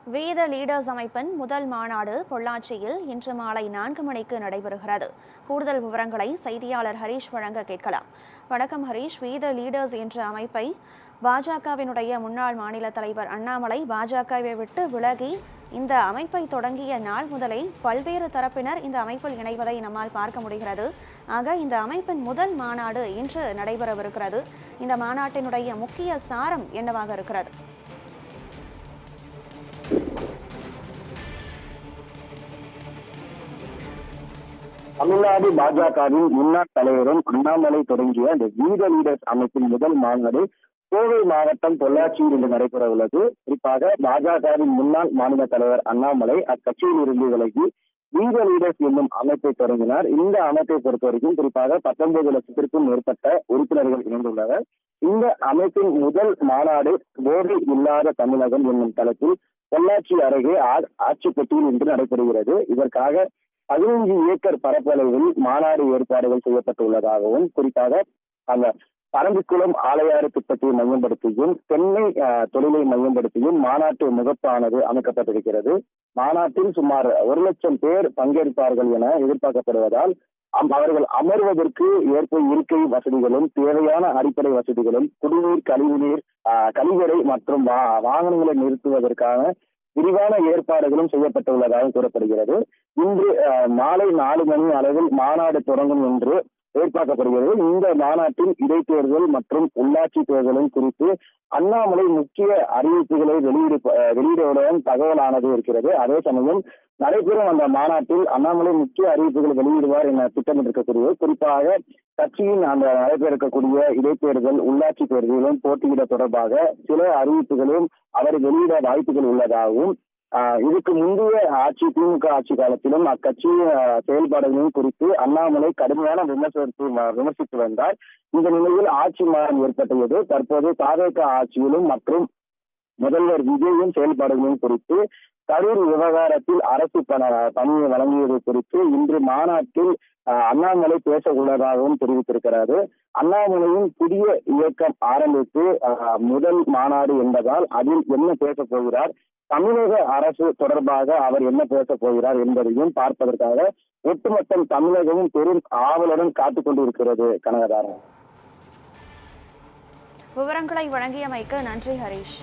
வேத லீடர்ஸ் அமைப்பின் முதல் மாநாடு பொள்ளாச்சியில் இன்று மாலை 4 மணிக்கு நடைபெறுகிறது. கூடுதல் விவரங்களை செய்தியாளர் ஹரீஷ் வழங்க கேட்கலாம். வணக்கம் ஹரீஷ். வேத லீடர்ஸ் என்ற அமைப்பை பாஜகவினுடைய முன்னாள் மாநில தலைவர் அண்ணாமலை பாஜகவை விட்டு விலகி இந்த அமைப்பை தொடங்கிய நாள் முதலே பல்வேறு தரப்பினர் இந்த அமைப்பில் இணைவதை நம்மால் பார்க்க முடிகிறது. ஆக இந்த அமைப்பின் முதல் மாநாடு இன்று நடைபெறவிருக்கிறது. இந்த மாநாட்டினுடைய முக்கிய சாரம் என்னவாக இருக்கிறது? தமிழ்நாடு பாஜகவின் முன்னாள் தலைவரும் அண்ணாமலை தொடங்கிய இந்த வீத லீடர்ஸ் அமைப்பின் முதல் மாநாடு கோவை மாவட்டம் பொள்ளாச்சியில் இன்று நடைபெற உள்ளது. குறிப்பாக பாஜகவின் முன்னாள் மாநில தலைவர் அண்ணாமலை அக்கட்சியில் இருந்து விலகி வீத லீடர்ஸ் என்னும் அமைப்பை தொடங்கினார். இந்த அமைப்பை பொறுத்தவரைக்கும் குறிப்பாக 19 லட்சத்திற்கும் மேற்பட்ட உறுப்பினர்கள் இணைந்துள்ளனர். இந்த அமைப்பின் முதல் மாநாடு போதை இல்லாத தமிழகம் என்னும் தளத்தில் பொள்ளாச்சி அருகே ஆட்சிப்பட்டியில் இன்று நடைபெறுகிறது. இதற்காக 15 ஏக்கர் பரப்பளவில் மாநாடு ஏற்பாடுகள் செய்யப்பட்டுள்ளதாகவும், குறிப்பாக அந்த பரம்பிக்குளம் ஆலையாறு திட்டத்தை மையப்படுத்தியும் தென்னை தொழிலை மையப்படுத்தியும் மாநாட்டு முகப்பானது அமைக்கப்பட்டிருக்கிறது. மாநாட்டில் சுமார் 1 லட்சம் பேர் பங்கேற்பார்கள் என எதிர்பார்க்கப்படுவதால் அவர்கள் அமர்வதற்கு ஏற்ப இருக்கை வசதிகளும் தேவையான அடிப்படை வசதிகளும் குடிநீர் கழிவுநீர் கழிவறை மற்றும் வாகனங்களை நிறுத்துவதற்கான விரிவான ஏற்பாடுகளும் செய்யப்பட்டுள்ளதாக கூறப்படுகிறது. இன்று மாலை 4 மணி அளவில் மாநாடு தொடங்கும் என்று எதிர்பார்க்கப்படுகிறது. இந்த மாநாட்டில் இடைத்தேர்தல் மற்றும் உள்ளாட்சி தேர்தலும் குறித்து அண்ணாமலை முக்கிய அறிவிப்புகளை வெளியிடுவதுடன் தகவலானது இருக்கிறது. அதே சமயம் நடைபெறும் அந்த மாநாட்டில் அண்ணாமலை முக்கிய அறிவிப்புகளை வெளியிடுவார் என திட்டமிட்டிருக்கக்கூடிய, குறிப்பாக கட்சியின் அந்த நடைபெற இருக்கக்கூடிய இடைத்தேர்தல் உள்ளாட்சி தேர்தலிலும் போட்டியிட தொடர்பாக சில அறிவிப்புகளும் அவர் வெளியிட வாய்ப்புகள் உள்ளதாகவும், இதுக்கு முந்தைய திமுக ஆட்சி காலத்திலும் அக்கட்சியின் செயல்பாடுகளின் குறித்து அண்ணாமலை கடுமையான விமர்சித்து வந்தார். இந்த நிலையில் ஆட்சி மாற்றம் ஏற்பட்டுள்ளது. தற்போது தாவேக ஆட்சியிலும் மற்றும் முதல்வர் விஜயின் செயல்பாடுகளின் குறித்து கரூர் விவகாரத்தில் அரசு பணியை வழங்கியது குறித்து இன்று மாநாட்டில் அண்ணாமலை பேச உள்ளதாகவும் தெரிவித்திருக்கிறாரு. அண்ணாமலையின் புதிய இயக்கம் ஆரம்பித்து முதல் மாநாடு என்பதால் அதில் என்ன பேசப் போகிறார், தமிழக அரசு தொடர்பாக அவர் என்ன பேசப் போகிறார் என்பதையும் பார்ப்பதற்காக ஒட்டுமொத்த தமிழகமும் பெரும் ஆவலுடன் காத்துக் கொண்டிருக்கிறது. கனகதாரன், விவரங்களை வழங்கியமைக்கு நன்றி ஹரீஷ்.